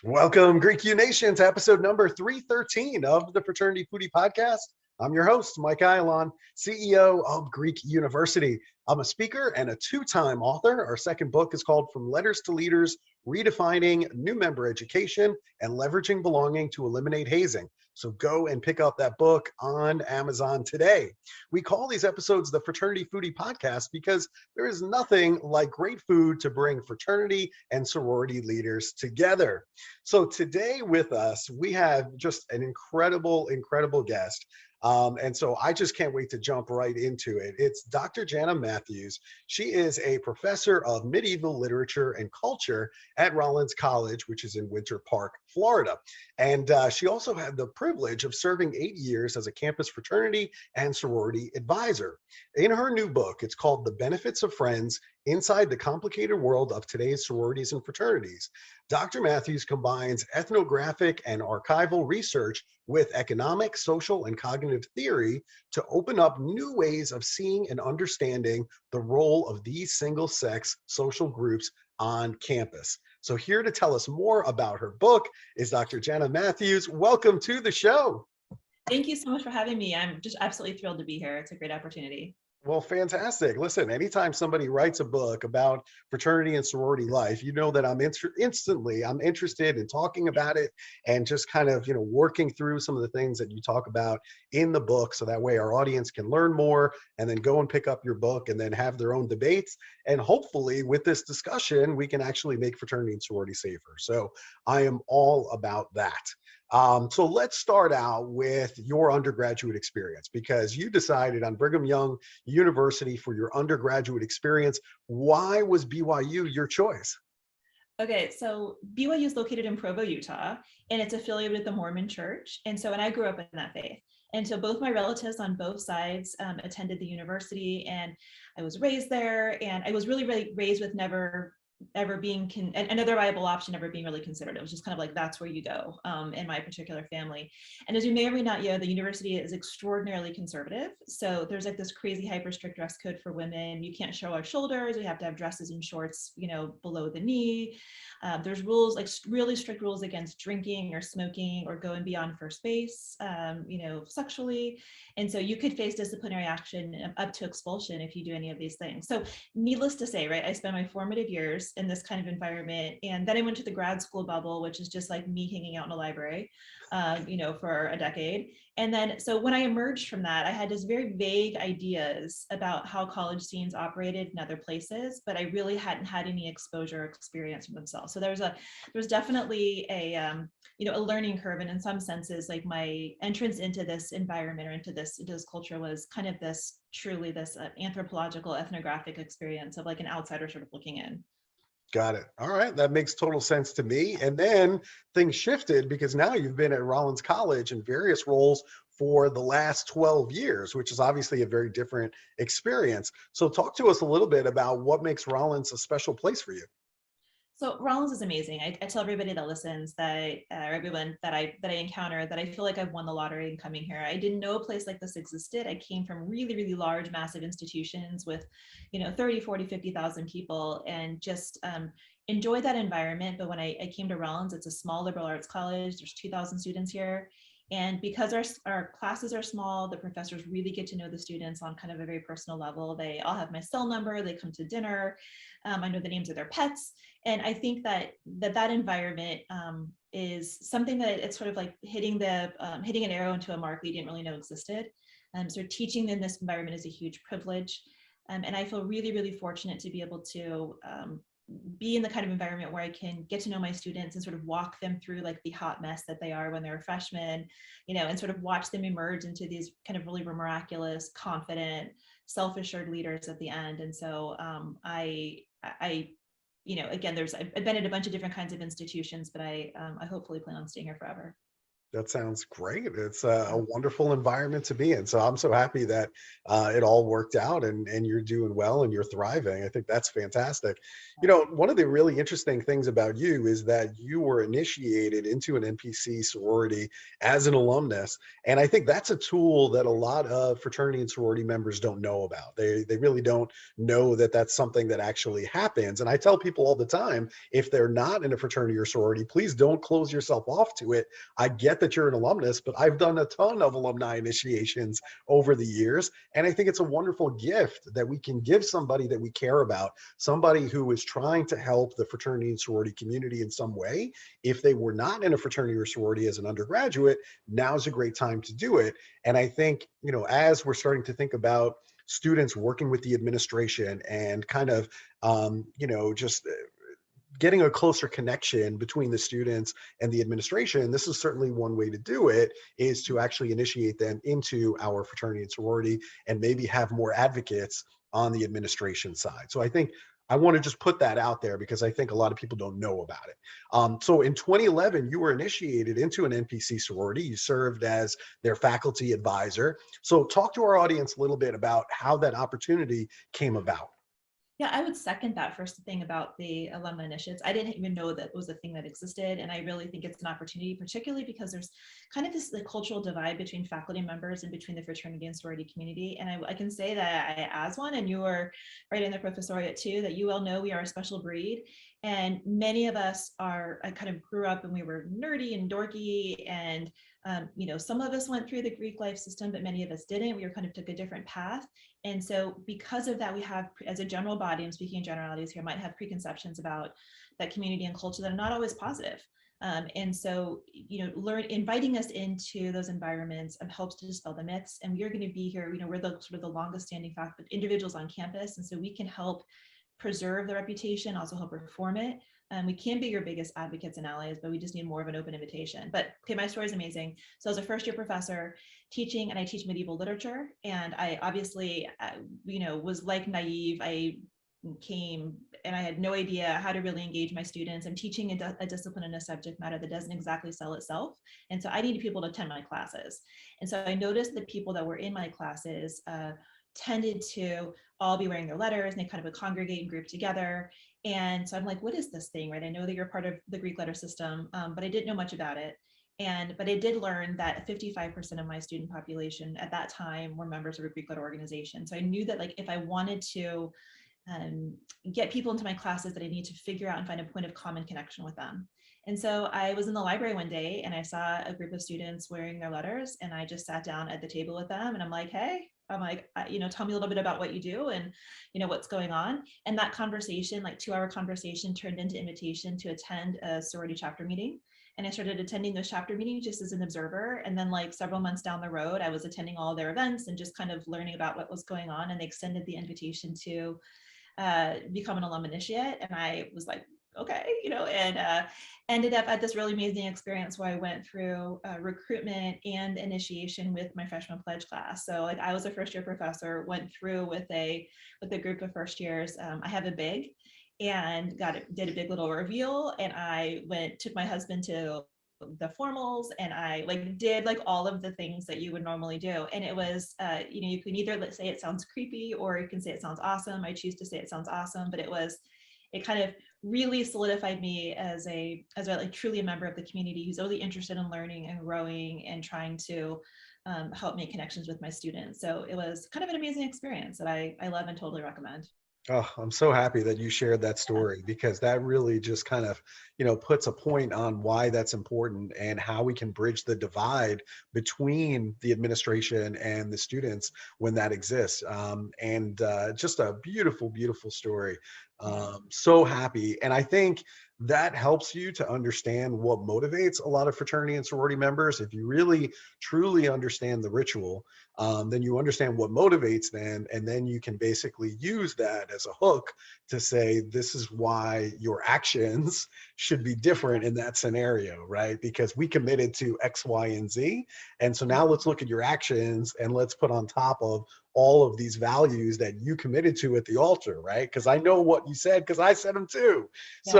Welcome, Greek U Nation, to episode number 313 of the Fraternity Foodie Podcast. I'm your host, Mike Ayalon, CEO of Greek University. I'm a speaker and a two-time author. Our second book is called From Letters to Leaders, Redefining New Member Education and Leveraging Belonging to Eliminate Hazing. So go and pick up that book on Amazon today. We call these episodes the Fraternity Foodie Podcast because there is nothing like great food to bring fraternity and sorority leaders together. So today with us, we have just an incredible guest. And so I just can't wait to jump right into it. It's Dr. Jana Mathews. She is a professor of medieval literature and culture at Rollins College, which is in Winter Park, Florida. And she also had the privilege of serving 8 years as a campus fraternity and sorority advisor. In her new book, it's called The Benefits of Friends: Inside the Complicated World of Today's Sororities and Fraternities. Dr. Mathews combines ethnographic and archival research with economic, social, and cognitive theory to open up new ways of seeing and understanding the role of these single-sex social groups on campus. So here to tell us more about her book is Dr. Jana Mathews. Welcome to the show. Thank you so much for having me. I'm just absolutely thrilled to be here. It's a great opportunity. Well, fantastic. Listen, anytime somebody writes a book about fraternity and sorority life, you know that I'm interested in talking about it and just kind of, working through some of the things that you talk about in the book. So that way our audience can learn more and then go and pick up your book and then have their own debates. And hopefully with this discussion, we can actually make fraternity and sorority safer. So I am all about that. So let's start out with your undergraduate experience, because you decided on Brigham Young University for your undergraduate experience. Why was BYU your choice? Okay, so BYU is located in Provo, Utah, and it's affiliated with the Mormon Church. And I grew up in that faith. And so both my relatives on both sides attended the university, and I was raised there. And I was really raised with never ever being another viable option ever being really considered. It was just kind of like, that's where you go in my particular family. And as you may or may not know, the university is extraordinarily conservative. So there's like this crazy hyper strict dress code for women. You can't show our shoulders. We have to have dresses and shorts, below the knee. There's rules, like really strict rules against drinking or smoking or going beyond first base, sexually. And so you could face disciplinary action up to expulsion if you do any of these things. So needless to say, right, I spent my formative years in this kind of environment. And then I went to the grad school bubble, which is just like me hanging out in a library, for a decade. And then, so when I emerged from that, I had just very vague ideas about how college scenes operated in other places, but I really hadn't had any exposure or experience for themselves. So there was definitely a learning curve. And in some senses, like my entrance into this environment or into this culture was kind of this anthropological, ethnographic experience of like an outsider sort of looking in. Got it. All right. That makes total sense to me. And then things shifted because now you've been at Rollins College in various roles for the last 12 years, which is obviously a very different experience. So talk to us a little bit about what makes Rollins a special place for you. So Rollins is amazing. I tell everybody that listens or everyone that I encounter that I feel like I've won the lottery in coming here. I didn't know a place like this existed. I came from really large, massive institutions with, 30, 40, 50,000 people, and just enjoy that environment. But when I came to Rollins, it's a small liberal arts college. There's 2,000 students here. And because our classes are small, the professors really get to know the students on kind of a very personal level. They all have my cell number, they come to dinner. I know the names of their pets. And I think that environment is something that it's sort of like hitting an arrow into a mark we didn't really know existed. So teaching in this environment is a huge privilege. And I feel really fortunate to be able to be in the kind of environment where I can get to know my students and sort of walk them through like the hot mess that they are when they're freshmen, and sort of watch them emerge into these kind of really miraculous, confident, self-assured leaders at the end. And so again, I've been at a bunch of different kinds of institutions, but I hopefully plan on staying here forever. That sounds great. It's a wonderful environment to be in. So I'm so happy that it all worked out and you're doing well and you're thriving. I think that's fantastic. You know, one of the really interesting things about you is that you were initiated into an NPC sorority as an alumnus. And I think that's a tool that a lot of fraternity and sorority members don't know about. They really don't know that that's something that actually happens. And I tell people all the time, if they're not in a fraternity or sorority, please don't close yourself off to it. I get that you're an alumnus, but I've done a ton of alumni initiations over the years. And I think it's a wonderful gift that we can give somebody that we care about, somebody who is trying to help the fraternity and sorority community in some way. If they were not in a fraternity or sorority as an undergraduate, now's a great time to do it. And I think, you know, as we're starting to think about students working with the administration and kind of, just getting a closer connection between the students and the administration, this is certainly one way to do it, is to actually initiate them into our fraternity and sorority and maybe have more advocates on the administration side. So I think I want to just put that out there because I think a lot of people don't know about it. So in 2011, you were initiated into an NPC sorority. You served as their faculty advisor. So talk to our audience a little bit about how that opportunity came about. Yeah, I would second that first thing about the alumni initiatives. I didn't even know that was a thing that existed. And I really think it's an opportunity, particularly because there's kind of this cultural divide between faculty members and between the fraternity and sorority community. And I can say that I, as one, and you are right in the professoriate too, that you all know we are a special breed. And many of us I kind of grew up and we were nerdy and dorky and some of us went through the Greek life system, but many of us didn't. We were kind of took a different path. And so because of that, we have, as a general body, I'm speaking in generalities here, might have preconceptions about that community and culture that are not always positive. And so, inviting us into those environments helps to dispel the myths. And we are going to be here, we're the sort of the longest standing individuals on campus. And so we can help preserve the reputation, also help reform it. We can be your biggest advocates and allies, but we just need more of an open invitation. But okay, my story is amazing. So I was a first year professor teaching, and I teach medieval literature. And I obviously, was like naive. I came and I had no idea how to really engage my students. I'm teaching a discipline and a subject matter that doesn't exactly sell itself. And so I needed people to attend my classes. And so I noticed the people that were in my classes tended to all be wearing their letters, and they kind of would congregate and group together. And so I'm like, what is this thing, right? I know that you're part of the Greek letter system, but I didn't know much about it. But I did learn that 55% of my student population at that time were members of a Greek letter organization. So I knew that if I wanted to get people into my classes, that I need to figure out and find a point of common connection with them. And so I was in the library one day and I saw a group of students wearing their letters, and I just sat down at the table with them and I'm like, hey, tell me a little bit about what you do and, what's going on. And that conversation, 2-hour conversation, turned into invitation to attend a sorority chapter meeting. And I started attending those chapter meetings just as an observer. And then several months down the road, I was attending all their events and just kind of learning about what was going on. And they extended the invitation to become an alum initiate. And I was like, okay, and ended up at this really amazing experience where I went through recruitment and initiation with my freshman pledge class. So I was a first year professor, went through with a group of first years. I have a big and did a big little reveal, and I took my husband to the formals, and I did all of the things that you would normally do. And it was you can either say it sounds creepy or you can say it sounds awesome. I choose to say it sounds awesome, but it kind of really solidified me as a truly a member of the community who's really interested in learning and growing and trying to help make connections with my students. So it was kind of an amazing experience that I love and totally recommend. Oh, I'm so happy that you shared that story, because that really just kind of, puts a point on why that's important and how we can bridge the divide between the administration and the students when that exists. Just a beautiful, beautiful story. So happy. And I think that helps you to understand what motivates a lot of fraternity and sorority members. If you really, truly understand the ritual, then you understand what motivates them. And then you can basically use that as a hook to say, this is why your actions should be different in that scenario, right? Because we committed to X, Y, and Z. And so now let's look at your actions and let's put on top of all of these values that you committed to at the altar, right? Because I know what you said, because I said them too. Yeah.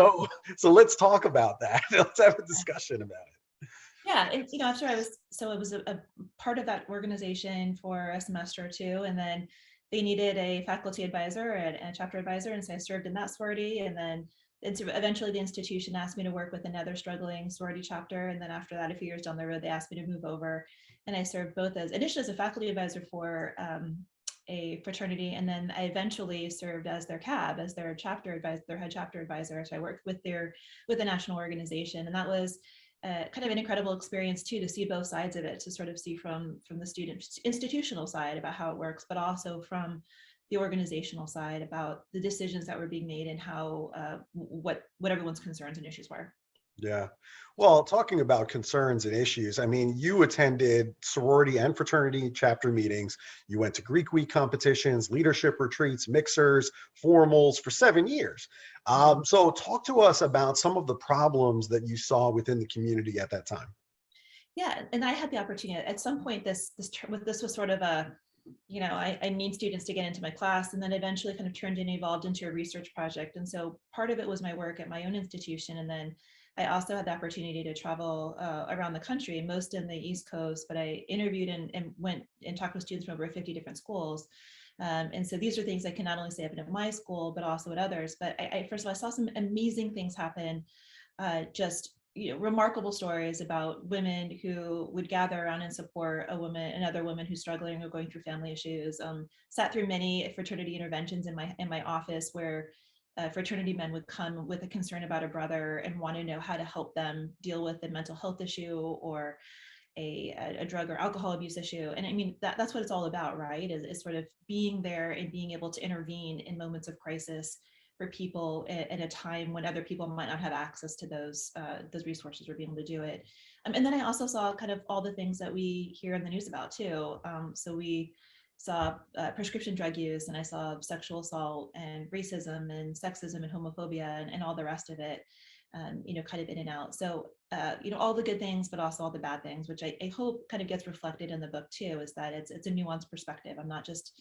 So let's talk about that. Let's have a discussion about it. Yeah, and after it was a part of that organization for a semester or two, and then they needed a faculty advisor and a chapter advisor, and so I served in that sorority, and then eventually the institution asked me to work with another struggling sorority chapter, and then after that, a few years down the road, they asked me to move over, and I served both as initially as a faculty advisor for a fraternity, and then I eventually served as their CAB, as their chapter advisor, their head chapter advisor. So I worked with the national organization, and that was kind of an incredible experience too, to see both sides of it, to sort of see from the student institutional side about how it works, but also from the organizational side about the decisions that were being made and how what everyone's concerns and issues were. Yeah. Well, talking about concerns and issues, I mean, you attended sorority and fraternity chapter meetings. You went to Greek week competitions, leadership retreats, mixers, formals for 7 years. So talk to us about some of the problems that you saw within the community at that time. Yeah, and I had the opportunity at some point. This was sort of a, I need students to get into my class, and then eventually kind of turned and evolved into a research project. And so part of it was my work at my own institution, and then I also had the opportunity to travel around the country, most in the East Coast, but I interviewed and went and talked with students from over 50 different schools. And so these are things I can not only say happen at my school, but also at others. But first of all, I saw some amazing things happen, just remarkable stories about women who would gather around and support another woman who's struggling or going through family issues. Sat through many fraternity interventions in my office where fraternity men would come with a concern about a brother and want to know how to help them deal with a mental health issue or a drug or alcohol abuse issue. And I mean, that's what it's all about, right? Is sort of being there and being able to intervene in moments of crisis for people at a time when other people might not have access to those resources or be able to do it. And then I also saw kind of all the things that we hear in the news about too. So we saw prescription drug use, and I saw sexual assault and racism and sexism and homophobia and all the rest of it, kind of in and out. So, all the good things, but also all the bad things, which I hope kind of gets reflected in the book too, is that it's a nuanced perspective. I'm not just,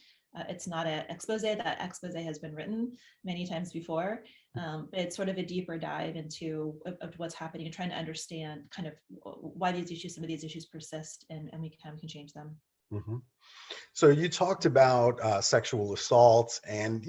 it's not an expose. That expose has been written many times before. But it's sort of a deeper dive into of what's happening and trying to understand kind of why some of these issues persist, and we can change them. Mhm. So you talked about sexual assaults, and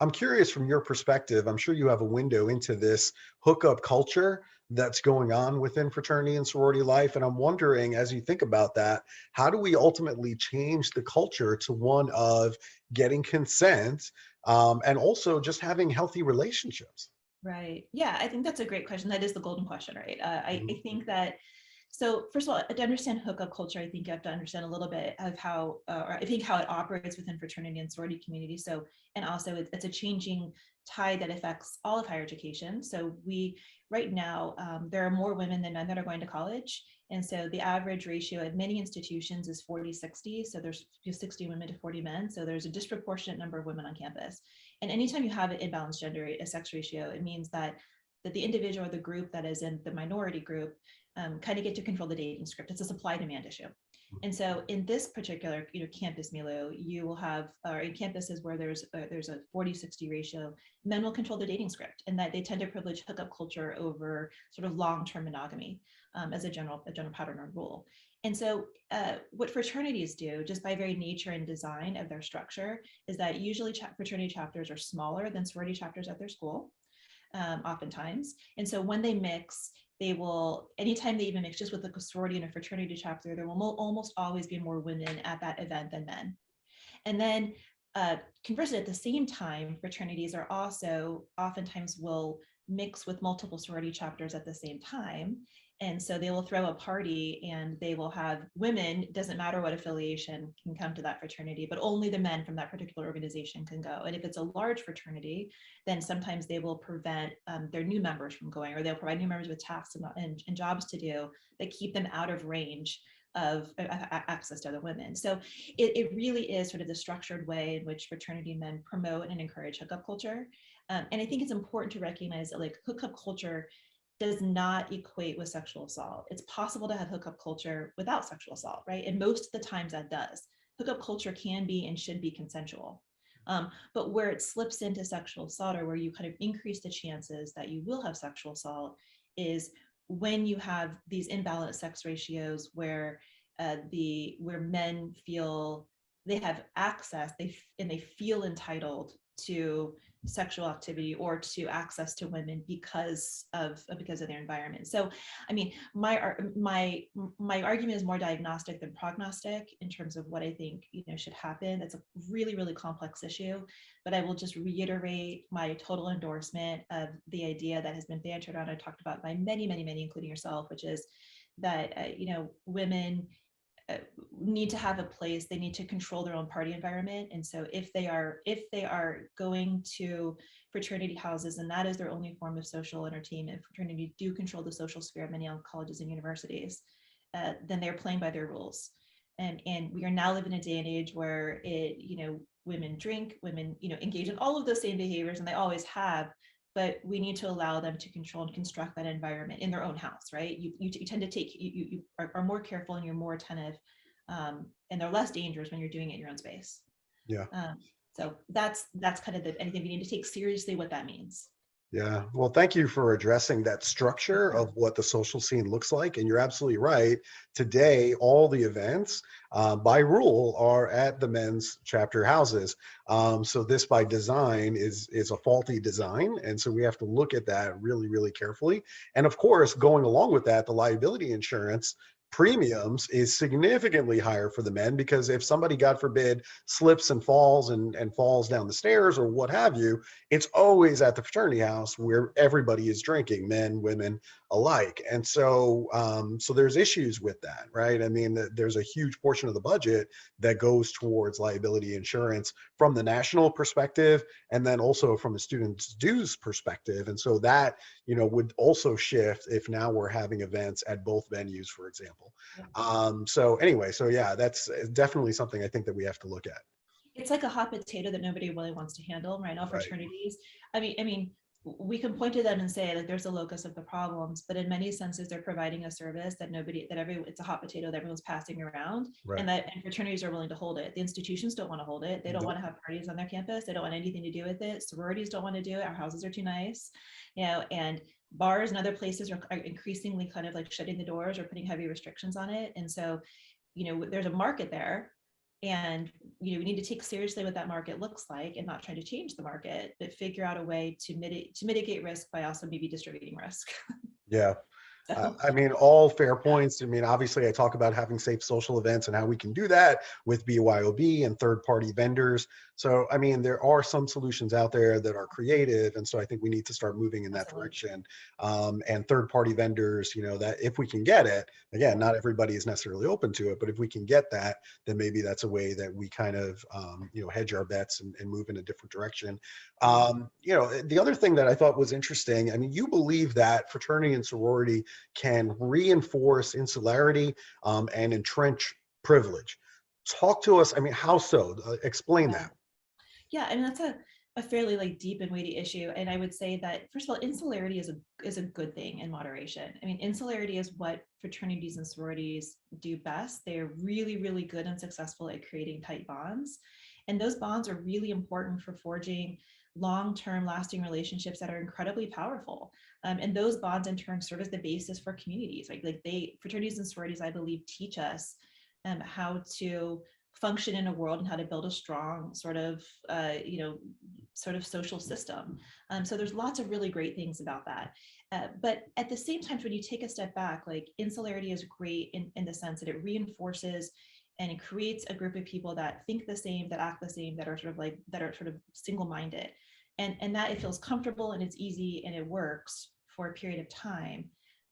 I'm curious from your perspective. I'm sure you have a window into this hookup culture that's going on within fraternity and sorority life, and I'm wondering, as you think about that, how do we ultimately change the culture to one of getting consent, and also just having healthy relationships? Right. Yeah, I think that's a great question. That is the golden question, right? I Mhm. think that, so first of all, to understand hookup culture, I think you have to understand a little bit of how, or I think how it operates within fraternity and sorority community. So, and also it's a changing tide that affects all of higher education. So right now, there are more women than men that are going to college. And so the average ratio at many institutions is 40-60. So there's 60 women to 40 men. So there's a disproportionate number of women on campus. And anytime you have an imbalanced gender, a sex ratio, it means that the individual or the group that is in the minority group kind of get to control the dating script. It's a supply demand issue. And so in this particular campus milieu, you will have, or in campuses where there's a 40-60 ratio, men will control the dating script, and that they tend to privilege hookup culture over sort of long-term monogamy as a general pattern or rule. And so what fraternities do, just by very nature and design of their structure, is that usually fraternity chapters are smaller than sorority chapters at their school, oftentimes. And so when they mix, they will, anytime they even mix just with a sorority and a fraternity chapter, there will almost always be more women at that event than men. And then conversely, at the same time, fraternities are also oftentimes will mix with multiple sorority chapters at the same time. And so they will throw a party and they will have women, doesn't matter what affiliation, can come to that fraternity, but only the men from that particular organization can go. And if it's a large fraternity, then sometimes they will prevent their new members from going, or they'll provide new members with tasks and jobs to do that keep them out of range of access to other women. So it really is sort of the structured way in which fraternity men promote and encourage hookup culture. And I think it's important to recognize that like hookup culture does not equate with sexual assault. It's possible to have hookup culture without sexual assault, right? And most of the times that does. Hookup culture can be and should be consensual. But where it slips into sexual assault, or where you kind of increase the chances that you will have sexual assault, is when you have these imbalanced sex ratios where where men feel they have access, they feel entitled to sexual activity or to access to women because of their environment. So, I mean, my argument is more diagnostic than prognostic in terms of what I think should happen. That's a really, really complex issue, but I will just reiterate my total endorsement of the idea that has been bantered around and talked about by many, many, many, including yourself, which is that women need to have a place. They need to control their own party environment. And so if they are going to fraternity houses and that is their only form of social entertainment, fraternities do control the social sphere of many colleges and universities, then they're playing by their rules. And we are now living in a day and age where women drink, women engage in all of those same behaviors, and they always have. But we need to allow them to control and construct that environment in their own house, right? You tend to take, you are more careful and you're more attentive, and they're less dangerous when you're doing it in your own space. Yeah. So that's kind of anything we need to take seriously what that means. Yeah. Well, thank you for addressing that structure of what the social scene looks like. And you're absolutely right. Today, all the events by rule are at the men's chapter houses. So this by design is a faulty design. And so we have to look at that really, really carefully. And of course, going along with that, the liability insurance premiums is significantly higher for the men, because if somebody, God forbid, slips and falls and falls down the stairs or what have you, it's always at the fraternity house where everybody is drinking, men, women alike. And so so there's issues with that, right? I mean, there's a huge portion of the budget that goes towards liability insurance from the national perspective, and then also from a student's dues perspective. And so that would also shift if now we're having events at both venues, for example. So anyway, so yeah, that's definitely something I think that we have to look at. It's like a hot potato that nobody really wants to handle right now. Fraternities, I mean, we can point to them and say like there's a locus of the problems, but in many senses they're providing a service that it's a hot potato that everyone's passing around, and fraternities are willing to hold it. The institutions don't want to hold it. They don't want to have parties on their campus. They don't want anything to do with it. Sororities don't want to do it. Our houses are too nice, and bars and other places are increasingly kind of like shutting the doors or putting heavy restrictions on it. And so, there's a market there. And we need to take seriously what that market looks like and not try to change the market, but figure out a way to mitigate risk by also maybe distributing risk. Yeah. I mean, all fair points. I mean, obviously, I talk about having safe social events and how we can do that with BYOB and third-party vendors. So, I mean, there are some solutions out there that are creative. And so I think we need to start moving in that direction. And third-party vendors, that if we can get it, again, not everybody is necessarily open to it, but if we can get that, then maybe that's a way that we kind of, hedge our bets and move in a different direction. The other thing that I thought was interesting, I mean, you believe that fraternity and sorority can reinforce insularity and entrench privilege. Talk to us. I mean, how so? Explain that. Yeah, I mean, that's a fairly like deep and weighty issue. And I would say that, first of all, insularity is a good thing in moderation. I mean, insularity is what fraternities and sororities do best. They're really, really good and successful at creating tight bonds. And those bonds are really important for forging long-term lasting relationships that are incredibly powerful. And those bonds in turn serve as the basis for communities, right? Like fraternities and sororities, I believe, teach us how to function in a world and how to build a strong sort of social system. So there's lots of really great things about that. But at the same time, when you take a step back, like insularity is great in the sense that it reinforces and it creates a group of people that think the same, that act the same, that are sort of single-minded, and that it feels comfortable and it's easy and it works for a period of time.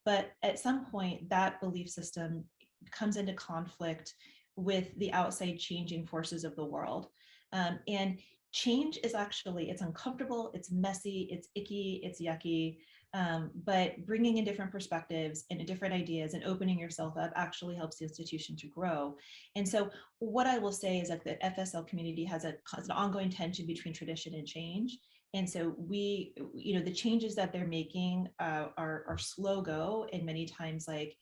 But at some point, that belief system comes into conflict with the outside changing forces of the world. And change is it's uncomfortable, it's messy, it's icky, it's yucky. But bringing in different perspectives and different ideas and opening yourself up actually helps the institution to grow. And so what I will say is that the FSL community has an ongoing tension between tradition and change. And so the changes that they're making are slow go, and many times like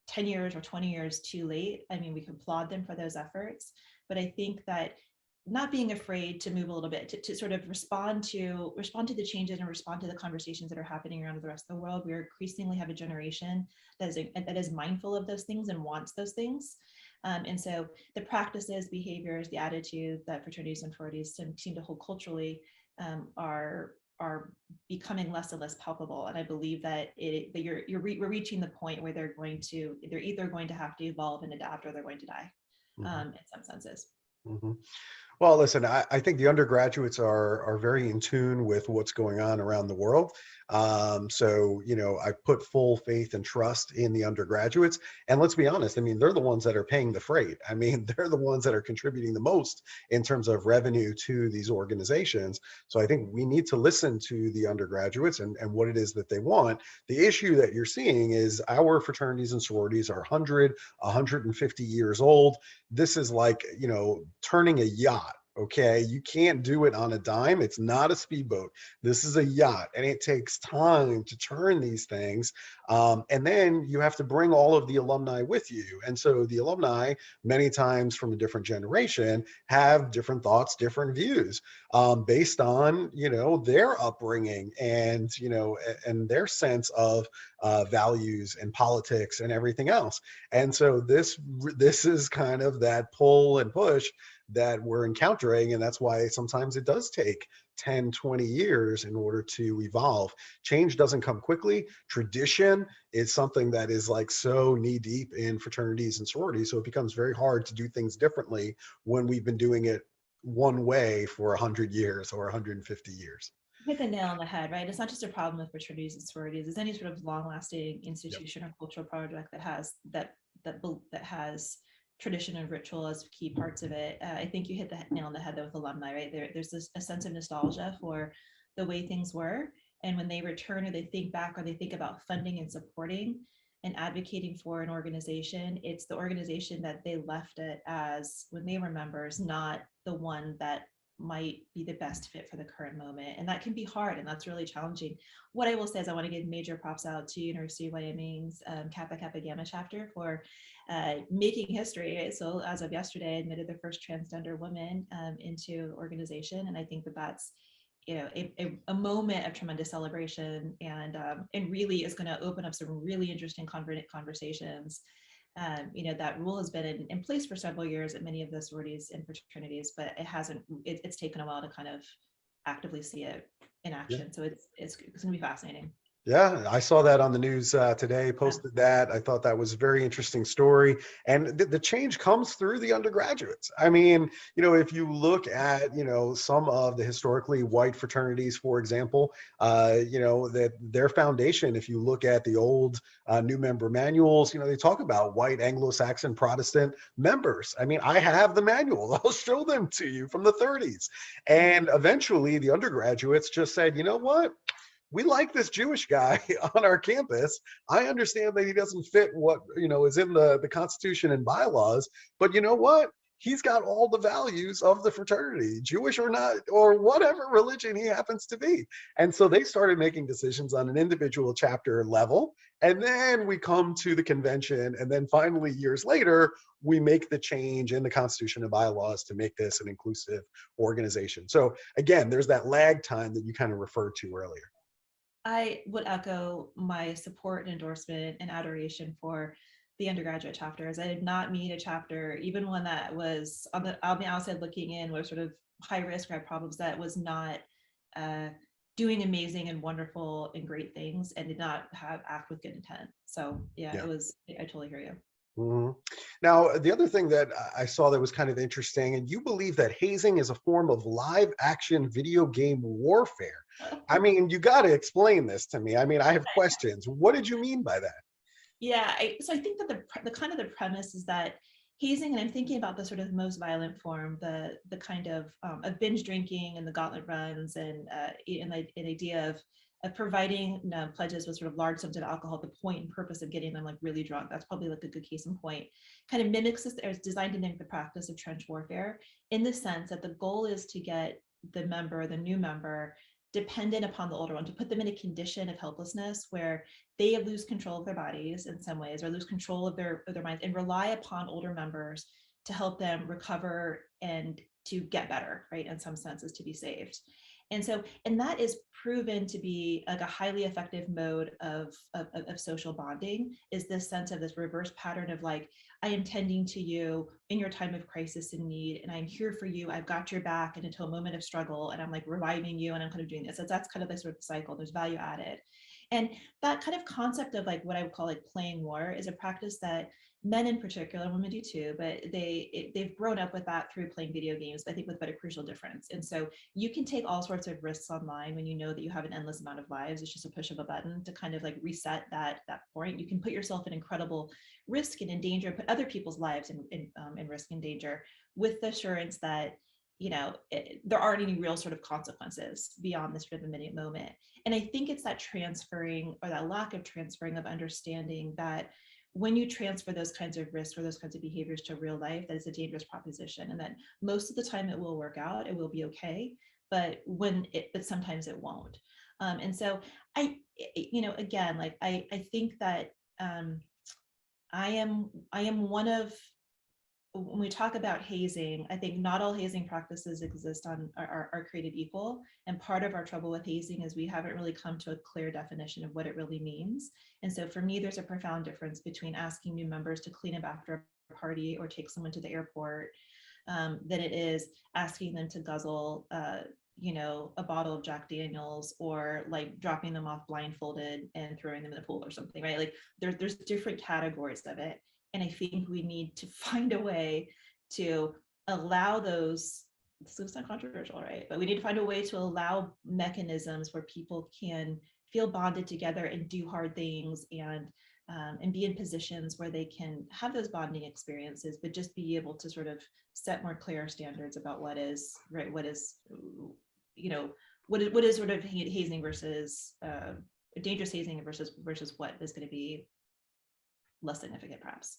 10 years or 20 years too late. I mean, we can applaud them for those efforts, but I think that not being afraid to move a little bit, to sort of respond to the changes and respond to the conversations that are happening around the rest of the world. We increasingly have a generation that is mindful of those things and wants those things. And so the practices, behaviors, the attitudes that fraternities and sororities seem to hold culturally are becoming less and less palpable. And I believe that we're reaching the point where they're either going to have to evolve and adapt, or they're going to die in some senses. Mm-hmm. Well, listen, I think the undergraduates are very in tune with what's going on around the world. So, I put full faith and trust in the undergraduates. And let's be honest, I mean, they're the ones that are paying the freight. I mean, they're the ones that are contributing the most in terms of revenue to these organizations. So I think we need to listen to the undergraduates and what it is that they want. The issue that you're seeing is our fraternities and sororities are 100, 150 years old. This is like, turning a yacht. Okay, you can't do it on a dime. It's not a speedboat. This is a yacht, and it takes time to turn these things. And then you have to bring all of the alumni with you. And so the alumni, many times from a different generation, have different thoughts, different views based on their upbringing and and their sense of values and politics and everything else. And so this is kind of that pull and push that we're encountering. And that's why sometimes it does take 10, 20 years in order to evolve. Change doesn't come quickly. Tradition is something that is like so knee deep in fraternities and sororities. So it becomes very hard to do things differently when we've been doing it one way for 100 years or 150 years. Hit the nail on the head, right? It's not just a problem with fraternities and sororities. It's any sort of long-lasting institution or cultural project that has tradition and ritual as key parts of it. I think you hit the nail on the head though with alumni, right? There's a sense of nostalgia for the way things were, and when they return or they think back or they think about funding and supporting and advocating for an organization, it's the organization that they left it as when they were members, not the one that might be the best fit for the current moment. And that can be hard, and that's really challenging. What I will say is I want to give major props out to University of Wyoming's Kappa Kappa Gamma chapter for making history. Right? So as of yesterday, admitted the first transgender woman into organization. And I think that's a moment of tremendous celebration, and really is going to open up some really interesting conversations. That rule has been in place for several years at many of the sororities and fraternities, but it's taken a while to kind of actively see it in action. Yeah. So it's going to be fascinating. Yeah, I saw that on the news today, posted that. I thought that was a very interesting story. And the change comes through the undergraduates. I mean, if you look at, some of the historically white fraternities, for example, that their foundation, if you look at the old new member manuals, they talk about white Anglo-Saxon Protestant members. I mean, I have the manual. I'll show them to you from the 30s. And eventually the undergraduates just said, you know what? We like this Jewish guy on our campus. I understand that he doesn't fit what, is in the Constitution and bylaws, but you know what? He's got all the values of the fraternity, Jewish or not, or whatever religion he happens to be. And so they started making decisions on an individual chapter level. And then we come to the convention. And then finally, years later, we make the change in the Constitution and bylaws to make this an inclusive organization. So again, there's that lag time that you kind of referred to earlier. I would echo my support and endorsement and adoration for the undergraduate chapters. I did not meet a chapter, even one that was on the outside looking in, was sort of high risk or had problems, that was not doing amazing and wonderful and great things and did not act with good intent. So yeah. I totally hear you. Mm-hmm. Now, the other thing that I saw that was kind of interesting, and you believe that hazing is a form of live action video game warfare. I mean, you got to explain this to me. I mean, I have questions. What did you mean by that? Yeah, so I think that the kind of the premise is that hazing, and I'm thinking about the sort of most violent form, the kind of binge drinking and the gauntlet runs, and an idea of providing pledges with sort of large sums of alcohol, the point and purpose of getting them like really drunk. That's probably like a good case in point. Kind of mimics this, or is designed to mimic the practice of trench warfare, in the sense that the goal is to get the new member, dependent upon the older one, to put them in a condition of helplessness where they lose control of their bodies in some ways, or lose control of their minds, and rely upon older members to help them recover and get better, right? In some senses, to be saved. And that is proven to be like a highly effective mode of social bonding, is this sense of this reverse pattern of like, I am tending to you in your time of crisis and need, and I'm here for you. I've got your back and until a moment of struggle, and I'm like reviving you, and I'm kind of doing this. So that's kind of the sort of cycle. There's value added. And that kind of concept of like what I would call like playing war is a practice that men in particular, women do too, but they've grown up with that through playing video games, I think, with but a crucial difference. And so you can take all sorts of risks online when you know that you have an endless amount of lives. It's just a push of a button to kind of like reset that point. You can put yourself in incredible risk and in danger, put other people's lives in risk and danger, with the assurance that there aren't any real sort of consequences beyond this sort of immediate moment. And I think it's that transferring, or that lack of transferring, of understanding that when you transfer those kinds of risks or those kinds of behaviors to real life, that is a dangerous proposition, and that most of the time it will work out, it will be okay, but sometimes it won't. And so again, like I think that I am one of, when we talk about hazing, I think not all hazing practices are created equal. And part of our trouble with hazing is we haven't really come to a clear definition of what it really means. And so for me, there's a profound difference between asking new members to clean up after a party or take someone to the airport than it is asking them to guzzle a bottle of Jack Daniels, or like dropping them off blindfolded and throwing them in the pool or something, right? Like there's different categories of it. And I think we need to find a way to allow those, this is not controversial, right? But we need to find a way to allow mechanisms where people can feel bonded together and do hard things, and be in positions where they can have those bonding experiences, but just be able to sort of set more clear standards about what is, right, what is sort of hazing versus dangerous hazing versus what is going to be less significant, perhaps.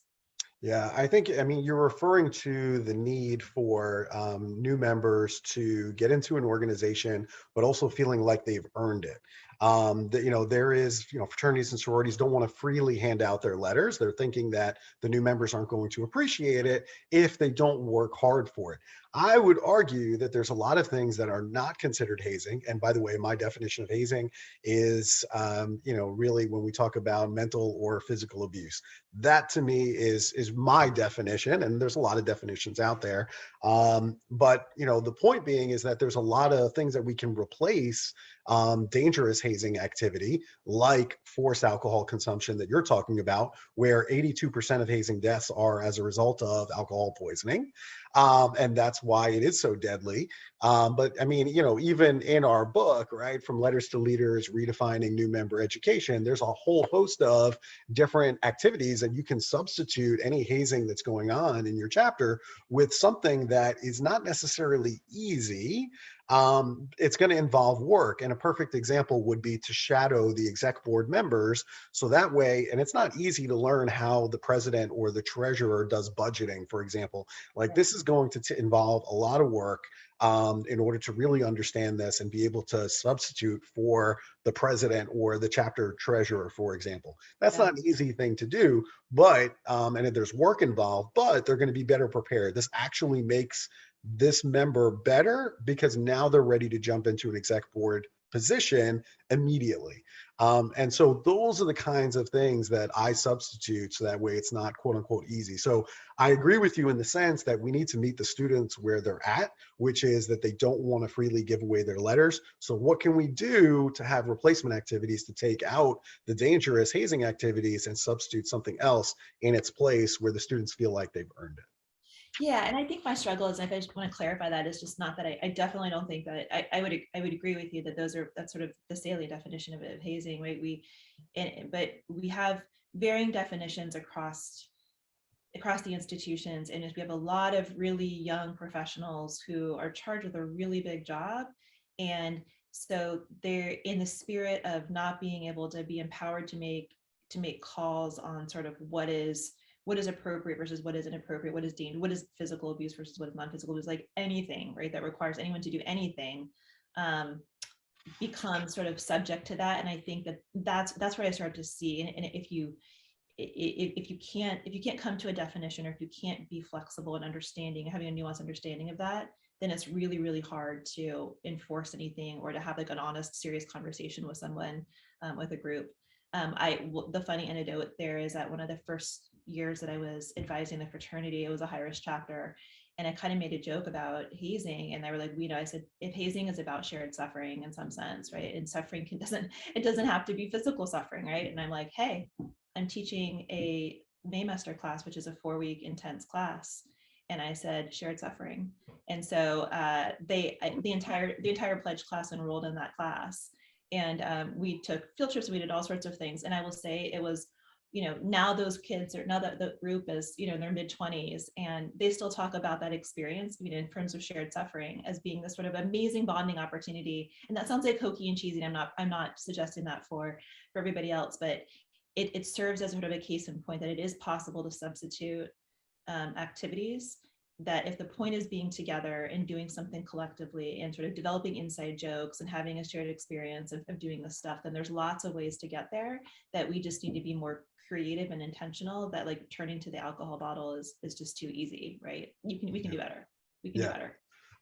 Yeah, I mean, you're referring to the need for new members to get into an organization, but also feeling like they've earned it. There is, fraternities and sororities don't want to freely hand out their letters. They're thinking that the new members aren't going to appreciate it if they don't work hard for it. I would argue that there's a lot of things that are not considered hazing. And by the way, my definition of hazing is, really when we talk about mental or physical abuse. That to me is my definition, and there's a lot of definitions out there. But the point being is that there's a lot of things that we can replace dangerous hazing activity, like forced alcohol consumption that you're talking about, where 82% of hazing deaths are as a result of alcohol poisoning. And that's why it is so deadly. But I mean, even in our book, right, From Letters to Leaders, Redefining New Member Education, there's a whole host of different activities, and you can substitute any hazing that's going on in your chapter with something that is not necessarily easy. It's going to involve work. And a perfect example would be to shadow the exec board members. So that way, and it's not easy to learn how the president or the treasurer does budgeting, for example. Like this is going to involve a lot of work in order to really understand this and be able to substitute for the president or the chapter treasurer, for example. That's not an easy thing to do, but, and there's work involved, but they're going to be better prepared. This actually makes this member better because now they're ready to jump into an exec board position immediately. And so those are the kinds of things that I substitute, so that way it's not quote unquote easy. So I agree with you in the sense that we need to meet the students where they're at, which is that they don't want to freely give away their letters. So what can we do to have replacement activities to take out the dangerous hazing activities and substitute something else in its place where the students feel like they've earned it? Yeah, and I think my struggle is, if I just want to clarify that, is just not that I definitely don't think that I would agree with you that that's sort of the salient definition of hazing, right? But we have varying definitions across the institutions, and we have a lot of really young professionals who are charged with a really big job, and so they're in the spirit of not being able to be empowered to make calls on sort of what is appropriate versus what is inappropriate, what is dangerous, what is physical abuse versus what is non-physical abuse, like anything, right, that requires anyone to do anything becomes sort of subject to that. And I think that's where I start to see, and if you can't come to a definition, or if you can't be flexible and understanding, having a nuanced understanding of that, then it's really, really hard to enforce anything or to have like an honest, serious conversation with someone, with a group. The funny anecdote there is that one of the first years that I was advising the fraternity, it was a high risk chapter. And I kind of made a joke about hazing, and they were like, I said, if hazing is about shared suffering in some sense, right? And suffering it doesn't have to be physical suffering, right? And I'm like, hey, I'm teaching a Maymester class, which is a 4-week intense class. And I said, shared suffering. And so the entire pledge class enrolled in that class. And we took field trips, we did all sorts of things. And I will say it was, now those kids now that the group is, in their mid-20s, and they still talk about that experience, in terms of shared suffering as being this sort of amazing bonding opportunity. And that sounds like hokey and cheesy. And I'm not suggesting that for everybody else, but it serves as sort of a case in point that it is possible to substitute activities, that if the point is being together and doing something collectively and sort of developing inside jokes and having a shared experience of doing this stuff, then there's lots of ways to get there, that we just need to be more creative and intentional, that like turning to the alcohol bottle is just too easy, right? We can do better. We can do better.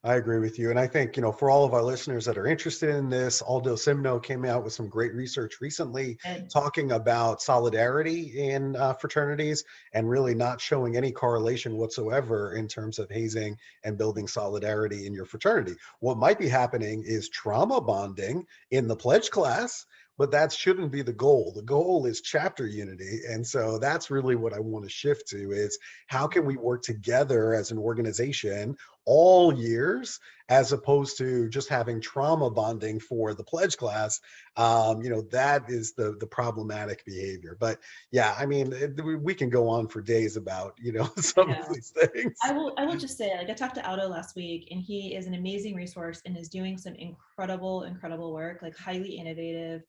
I agree with you. And I think, for all of our listeners that are interested in this, Aldo Simno came out with some great research recently talking about solidarity in fraternities, and really not showing any correlation whatsoever in terms of hazing and building solidarity in your fraternity. What might be happening is trauma bonding in the pledge class, but that shouldn't be the goal. The goal is chapter unity. And so that's really what I want to shift to, is how can we work together as an organization all years, as opposed to just having trauma bonding for the pledge class. That is the problematic behavior. But yeah, I mean, we can go on for days about, some of these things. I will just say, like, I talked to Aldo last week, and he is an amazing resource and is doing some incredible work, like highly innovative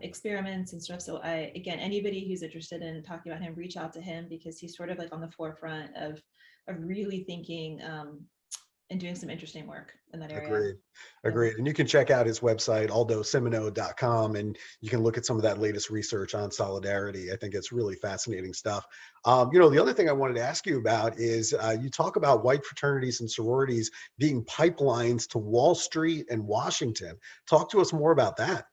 experiments and stuff. So anybody who's interested in talking about him, reach out to him, because he's sort of like on the forefront of really thinking and doing some interesting work in that area. Agreed. And you can check out his website, aldosimino.com, and you can look at some of that latest research on solidarity. I think it's really fascinating stuff. The other thing I wanted to ask you about is you talk about white fraternities and sororities being pipelines to Wall Street and Washington. Talk to us more about that.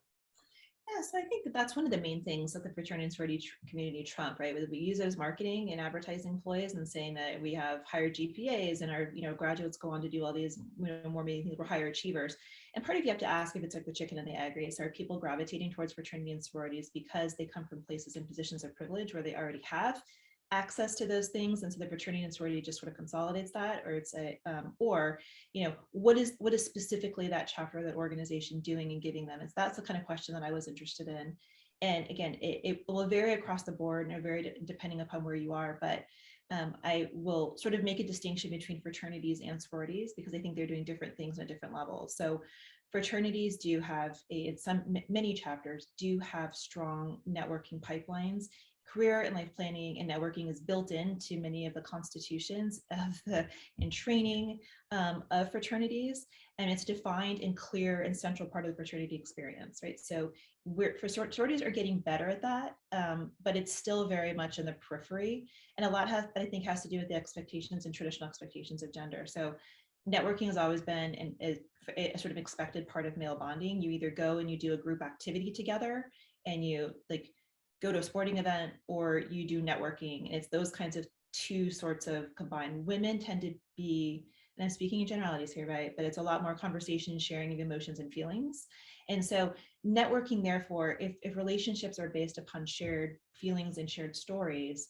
Yeah, so I think that's one of the main things that the fraternity and sorority community trump, right? We use those marketing and advertising ploys and saying that we have higher GPAs and our graduates go on to do all these more amazing things, we're higher achievers. And part of you have to ask if it's like the chicken and the egg, right? So are people gravitating towards fraternity and sororities because they come from places and positions of privilege where they already have access to those things, and so the fraternity and sorority just sort of consolidates that, or it's what is specifically that chapter, that organization doing and giving them? That's the kind of question that I was interested in. And again, it will vary across the board and vary depending upon where you are, but I will sort of make a distinction between fraternities and sororities, because I think they're doing different things at different levels. So fraternities do have many chapters do have strong networking pipelines. Career and life planning and networking is built into many of the constitutions and training of fraternities, and it's defined and clear and central part of the fraternity experience, right? So sororities are getting better at that, but it's still very much in the periphery, and a lot has to do with the expectations and traditional expectations of gender. So networking has always been a sort of expected part of male bonding. You either go and you do a group activity together, and you go to a sporting event, or you do networking. And it's those kinds of two sorts of combined. Women tend to be, and I'm speaking in generalities here, right? But it's a lot more conversation, sharing of emotions and feelings. And so networking, therefore, if relationships are based upon shared feelings and shared stories,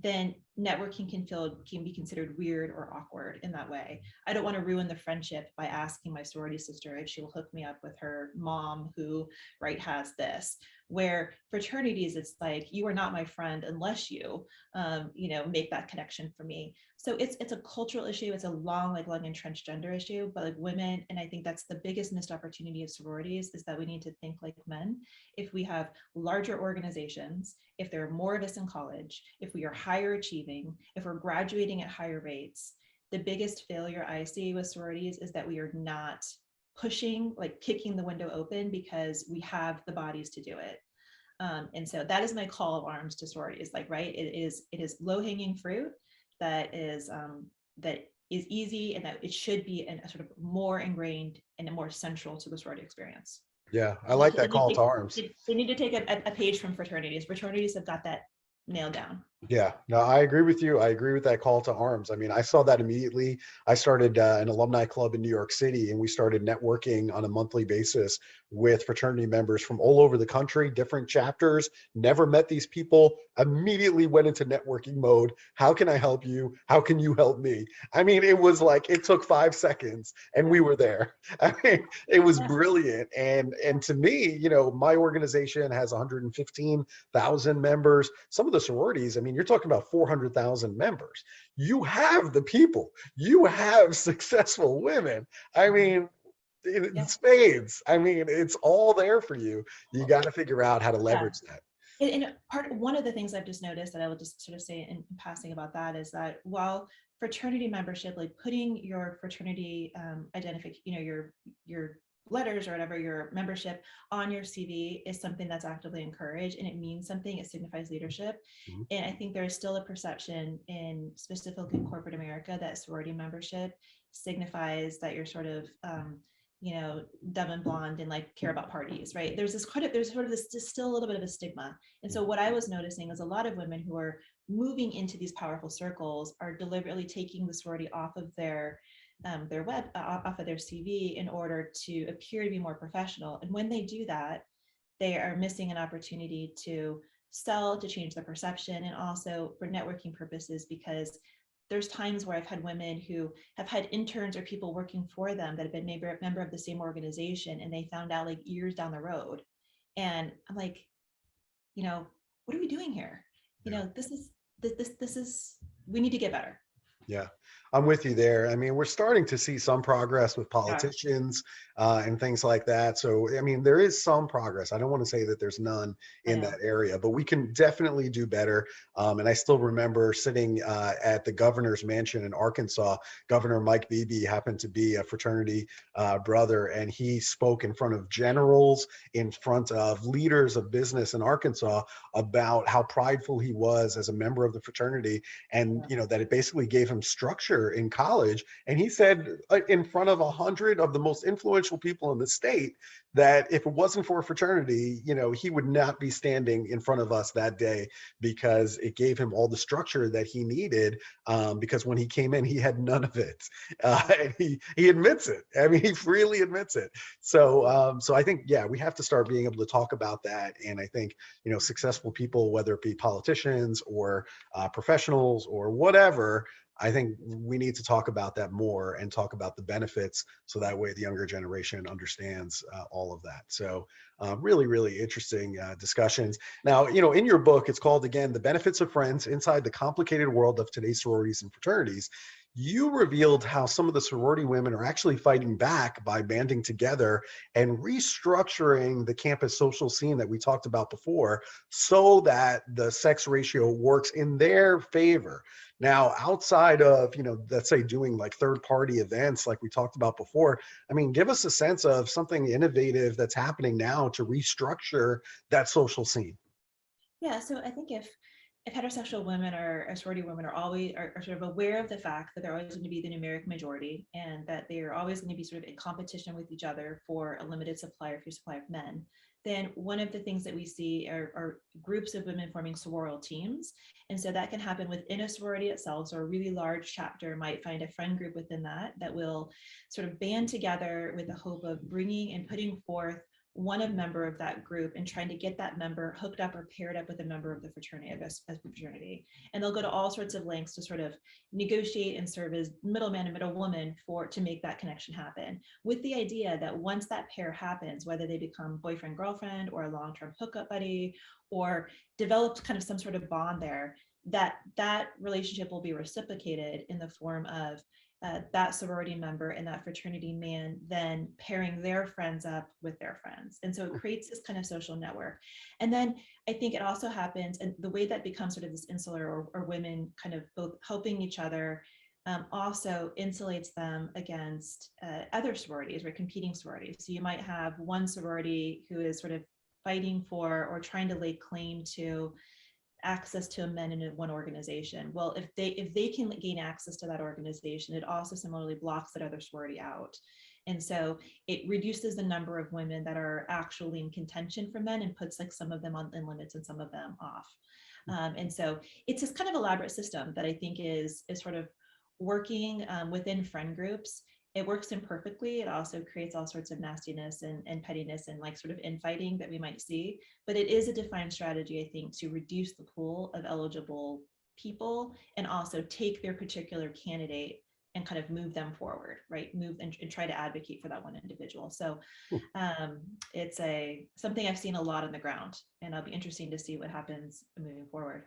then networking can be considered weird or awkward in that way. I don't want to ruin the friendship by asking my sorority sister if she will hook me up with her mom who, right, has this. Where fraternities, it's like, you are not my friend unless you, make that connection for me. So it's a cultural issue. It's a long entrenched gender issue, but women, and I think that's the biggest missed opportunity of sororities, is that we need to think like men. If we have larger organizations, if there are more of us in college, if we are higher achieving, if we're graduating at higher rates, the biggest failure I see with sororities is that we are not pushing, kicking the window open, because we have the bodies to do it. And so that is my call of arms to sororities, right? It is low-hanging fruit that is that is easy and that it should be a sort of more ingrained and more central to the sorority experience. Yeah, I And like they that need call to to arms. they need to take a page from fraternities. Fraternities have got that nailed down. Yeah, no, I agree with you. I agree with that call to arms. I mean, I saw that immediately. I started an alumni club in New York City, and we started networking on a monthly basis with fraternity members from all over the country, different chapters. Never met these people. Immediately went into networking mode. How can I help you? How can you help me? I mean, it was like it took 5 seconds, and we were there. I mean, it was Yeah. brilliant. And to me, you know, my organization has 115,000 members. Some of the sororities, I mean, you're talking about 400,000 members. You have the people, you have successful women. I mean, in Yeah. spades. I mean, it's all there for you. You got to figure out how to Yeah. leverage that. One of the things I've just noticed that I will just sort of say in passing about that is that while fraternity membership, like putting your fraternity identification, your letters or whatever, your membership on your CV is something that's actively encouraged and it means something, it signifies leadership. Mhm. And I think there is still a perception in specifically in corporate America that sorority membership signifies that you're sort of dumb and blonde and like care about parties, right? There's sort of this just still a little bit of a stigma. And so what I was noticing is a lot of women who are moving into these powerful circles are deliberately taking the sorority off of their off of their CV in order to appear to be more professional. And when they do that, they are missing an opportunity to sell, to change the perception, and also for networking purposes, because there's times where I've had women who have had interns or people working for them that have been maybe a member of the same organization, and they found out like years down the road. And I'm like, what are we doing here? Yeah. This is, we need to get better. Yeah, I'm with you there. I mean, we're starting to see some progress with Yeah. politicians and things like that. So, I mean, there is some progress. I don't want to say that there's none I in know. that area, but we can definitely do better. And I still remember sitting at the governor's mansion in Arkansas. Governor Mike Beebe happened to be a fraternity brother, and he spoke in front of generals, in front of leaders of business in Arkansas about how prideful he was as a member of the fraternity, and you know that it basically gave him structure in college. And he said in front of 100 of the most influential people in the state that if it wasn't for a fraternity, you know, he would not be standing in front of us that day, because it gave him all the structure that he needed, because when he came in he had none of it, and he admits it. I mean, he freely admits it. So I think, yeah, we have to start being able to talk about that. And I think, you know, successful people, whether it be politicians or professionals or whatever, I think we need to talk about that more and talk about the benefits, so that way the younger generation understands all of that. So really, really interesting discussions. Now, you know, in your book, it's called, again, The Benefits of Friends Inside the Complicated World of Today's Sororities and Fraternities. You revealed how some of the sorority women are actually fighting back by banding together and restructuring the campus social scene that we talked about before, so that the sex ratio works in their favor. Now, outside of, you know, let's say doing like third-party events like we talked about before, I mean, give us a sense of something innovative that's happening now to restructure that social scene. Yeah, so I think if heterosexual women or sorority women are sort of aware of the fact that they're always going to be the numeric majority, and that they are always going to be sort of in competition with each other for a limited supply or free supply of men, then one of the things that we see are groups of women forming sororal teams. And so that can happen within a sorority itself. So a really large chapter might find a friend group within that will sort of band together with the hope of bringing and putting forth one member of that group and trying to get that member hooked up or paired up with a member of the fraternity, as fraternity. And they'll go to all sorts of lengths to sort of negotiate and serve as middleman and middlewoman to make that connection happen, with the idea that once that pair happens, whether they become boyfriend, girlfriend, or a long-term hookup buddy, or developed kind of some sort of bond there, that relationship will be reciprocated in the form of that sorority member and that fraternity man then pairing their friends up with their friends. And so it creates this kind of social network. And then I think it also happens, and the way that becomes sort of this insular or women kind of both helping each other also insulates them against other sororities or competing sororities. So you might have one sorority who is sort of fighting for or trying to lay claim to access to men in one organization. Well, if they can gain access to that organization, it also similarly blocks that other sorority out. And so it reduces the number of women that are actually in contention for men and puts like some of them on in limits and some of them off. And so it's this kind of elaborate system that I think is sort of working within friend groups. It works imperfectly. It also creates all sorts of nastiness and pettiness and like sort of infighting that we might see. But it is a defined strategy, I think, to reduce the pool of eligible people and also take their particular candidate and kind of move them forward, right? Move and try to advocate for that one individual. So it's something I've seen a lot on the ground, and it'll be interesting to see what happens moving forward.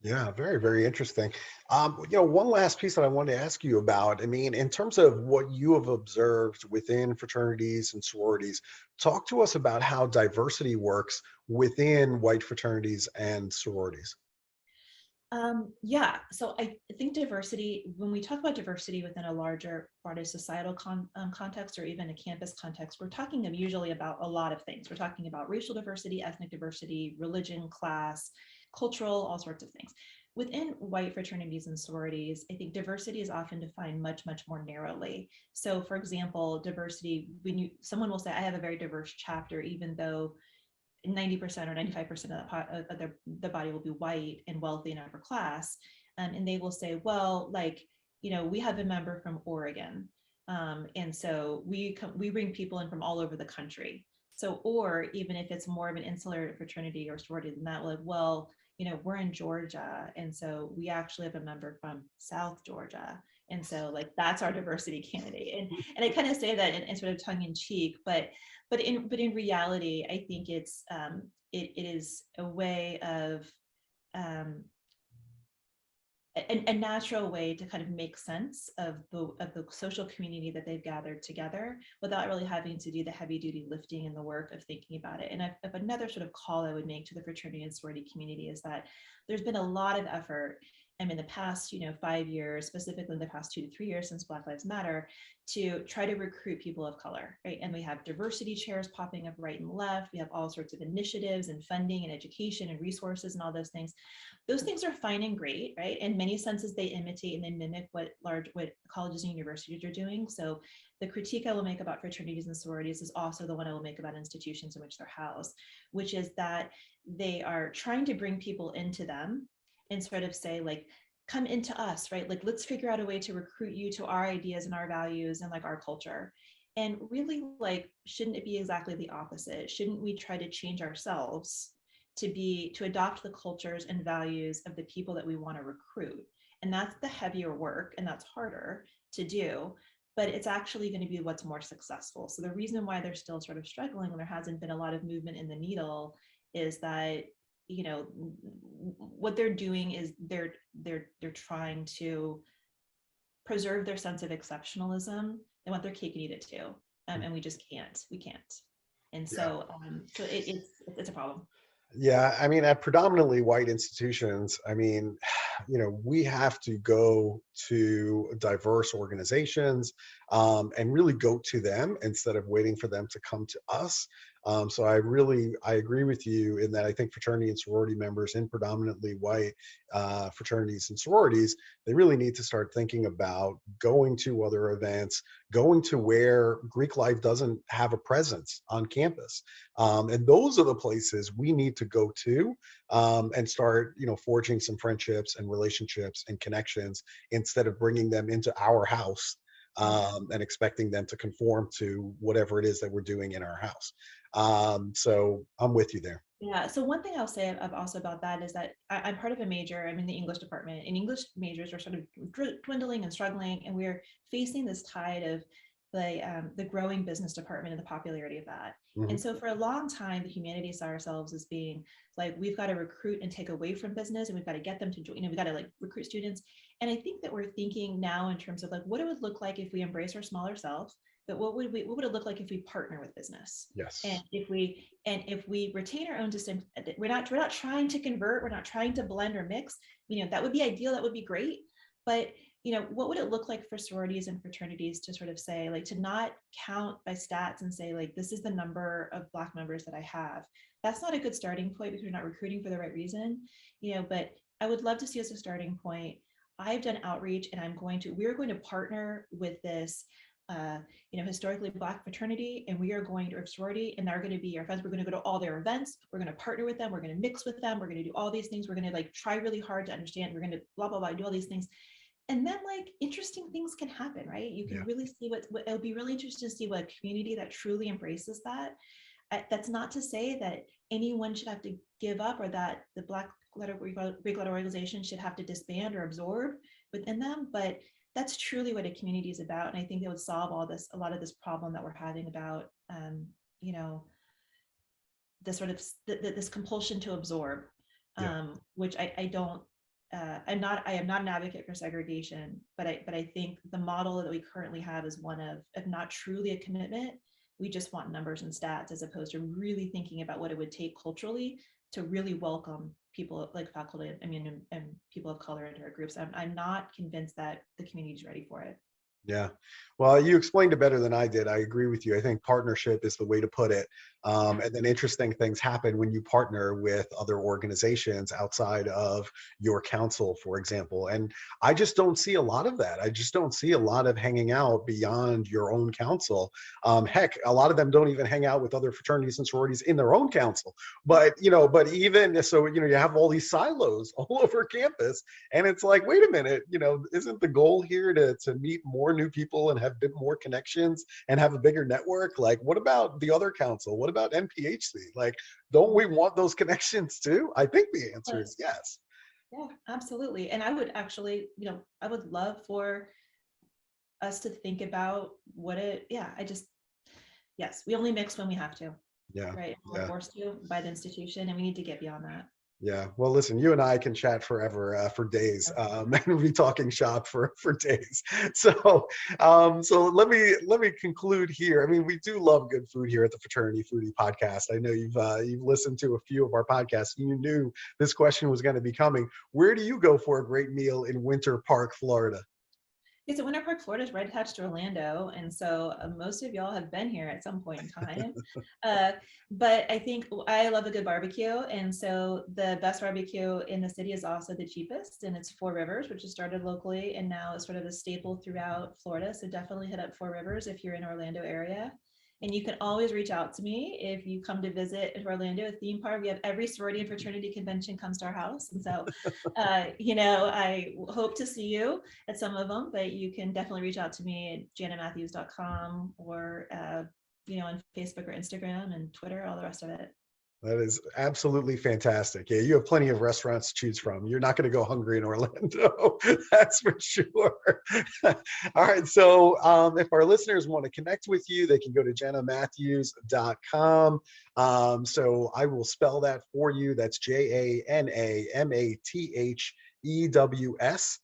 Yeah, very, very interesting. One last piece that I wanted to ask you about. I mean, in terms of what you have observed within fraternities and sororities, talk to us about how diversity works within white fraternities and sororities. Yeah, so I think diversity, when we talk about diversity within a larger, broader societal context or even a campus context, we're talking usually about a lot of things. We're talking about racial diversity, ethnic diversity, religion, class, cultural, all sorts of things. Within white fraternities and sororities, I think diversity is often defined much, much more narrowly. So for example, diversity, someone will say, I have a very diverse chapter, even though 90% or 95% of the body will be white and wealthy and upper class. And they will say, well, like, we have a member from Oregon. And so we bring people in from all over the country. So, or even if it's more of an insular fraternity or sorority than that, like, well, we're in Georgia. And so we actually have a member from South Georgia. And so like, that's our diversity candidate. And I kind of say that in sort of tongue in cheek, but in reality, I think it is a way of a natural way to kind of make sense of the social community that they've gathered together without really having to do the heavy duty lifting and the work of thinking about it. And if another sort of call I would make to the fraternity and sorority community is that there's been a lot of effort in the past 5 years, specifically in the past 2 to 3 years since Black Lives Matter, to try to recruit people of color, right? And we have diversity chairs popping up right and left. We have all sorts of initiatives and funding and education and resources and all those things. Those things are fine and great, right? In many senses, they imitate and they mimic what colleges and universities are doing. So the critique I will make about fraternities and sororities is also the one I will make about institutions in which they're housed, which is that they are trying to bring people into them and sort of say, like, come into us, right? Like, let's figure out a way to recruit you to our ideas and our values and like our culture. And really, like, shouldn't it be exactly the opposite? Shouldn't we try to change ourselves to adopt the cultures and values of the people that we want to recruit? And that's the heavier work, and that's harder to do, but it's actually going to be what's more successful. So the reason why they're still sort of struggling when there hasn't been a lot of movement in the needle is that what they're doing is they're trying to preserve their sense of exceptionalism. They want their cake and eat it too, and we just can't. We can't. And so, so it's a problem. Yeah, I mean, at predominantly white institutions, I mean, we have to go to diverse organizations and really go to them instead of waiting for them to come to us. So I agree with you in that I think fraternity and sorority members in predominantly white fraternities and sororities, they really need to start thinking about going to other events, going to where Greek life doesn't have a presence on campus. And those are the places we need to go to and start, forging some friendships and relationships and connections instead of bringing them into our house and expecting them to conform to whatever it is that we're doing in our house. So I'm with you there. Yeah. So one thing I'll say also about that is that I'm part of a major. I'm in the English department, and English majors are sort of dwindling and struggling, and we're facing this tide of the growing business department and the popularity of that. Mm-hmm. And so for a long time, the humanities saw ourselves as being like, we've got to recruit and take away from business, and we've got to get them to join, we've got to like recruit students. And I think that we're thinking now in terms of like, what it would look like if we embrace our smaller self, but what would it look like if we partner with business? Yes. And if we retain our own distinct, we're not trying to convert, we're not trying to blend or mix, that would be ideal, that would be great. But what would it look like for sororities and fraternities to sort of say, like, to not count by stats and say, like, this is the number of Black members that I have? That's not a good starting point because you're not recruiting for the right reason, but I would love to see as a starting point. I've done outreach and we're going to partner with this historically Black fraternity, and we are going to a sorority, and they're going to be our friends. We're going to go to all their events. We're going to partner with them. We're going to mix with them. We're going to do all these things. We're going to like try really hard to understand. We're going to blah, blah, blah, do all these things. And then like interesting things can happen, right? You can really see what it'll be really interesting to see what a community that truly embraces that. That's not to say that anyone should have to give up or that the Black Greek letter organization should have to disband or absorb within them, but that's truly what a community is about. And I think it would solve a lot of this problem that we're having about, this sort of this compulsion to absorb, which I don't. I am not an advocate for segregation, but I think the model that we currently have is one of not truly a commitment. We just want numbers and stats as opposed to really thinking about what it would take culturally to really welcome people like faculty, and people of color into our groups. I'm not convinced that the community is ready for it. Yeah, well, you explained it better than I did. I agree with you. I think partnership is the way to put it. And then interesting things happen when you partner with other organizations outside of your council, for example. And I just don't see a lot of that. I just don't see a lot of hanging out beyond your own council. Heck, a lot of them don't even hang out with other fraternities and sororities in their own council. But even so, you have all these silos all over campus, and it's like, wait a minute, isn't the goal here to meet more new people and have a bit more connections and have a bigger network? Like, what about the other council? What about NPHC? Like, don't we want those connections too? I think the answer is yes. Yeah, absolutely. And I would actually, I would love for us to think about yes, we only mix when we have to. Yeah. Right. We're forced to by the institution, and we need to get beyond that. Yeah, well, listen, you and I can chat forever, for days, and we'll be talking shop for days. So let me conclude here. I mean, we do love good food here at the Fraternity Foodie Podcast. I know you've listened to a few of our podcasts, and you knew this question was going to be coming. Where do you go for a great meal in Winter Park, Florida? So Winter Park, Florida is right attached to Orlando. And so most of y'all have been here at some point in time. But I think I love a good barbecue. And so the best barbecue in the city is also the cheapest. And it's Four Rivers, which has started locally and now is sort of a staple throughout Florida. So definitely hit up Four Rivers if you're in Orlando area. And you can always reach out to me if you come to visit Orlando, a theme park. We have every sorority and fraternity convention comes to our house. And so, I hope to see you at some of them, but you can definitely reach out to me at janamatthews.com or, on Facebook or Instagram and Twitter, all the rest of it. That is absolutely fantastic. Yeah, you have plenty of restaurants to choose from. You're not going to go hungry in Orlando, that's for sure. All right, so if our listeners want to connect with you, they can go to janamatthews.com. So I will spell that for you. That's JANAMATHEWS.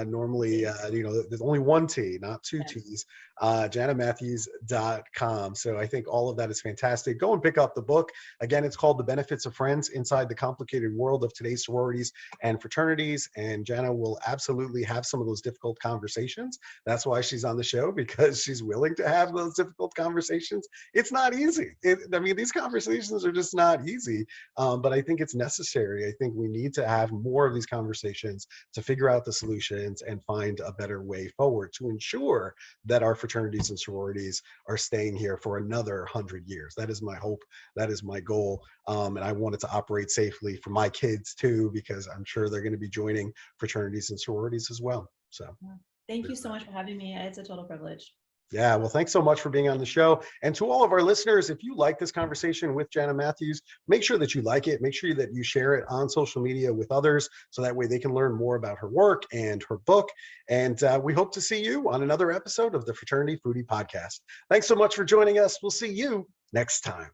Normally, there's only one T, not two T's. JanaMatthews.com. So I think all of that is fantastic. Go and pick up the book. Again, it's called The Benefits of Friends Inside the Complicated World of Today's Sororities and Fraternities. And Jana will absolutely have some of those difficult conversations. That's why she's on the show, because she's willing to have those difficult conversations. It's not easy. These conversations are just not easy, but I think it's necessary. I think we need to have more of these conversations to figure out the solutions and find a better way forward to ensure that our fraternities and sororities are staying here for another 100 years. That is my hope. That is my goal. And I want it to operate safely for my kids too, because I'm sure they're going to be joining fraternities and sororities as well. So thank you so much for having me. It's a total privilege. Yeah, well, thanks so much for being on the show. And to all of our listeners, if you like this conversation with Jana Matthews, make sure that you like it. Make sure that you share it on social media with others, so that way they can learn more about her work and her book. And we hope to see you on another episode of the Fraternity Foodie Podcast. Thanks so much for joining us. We'll see you next time.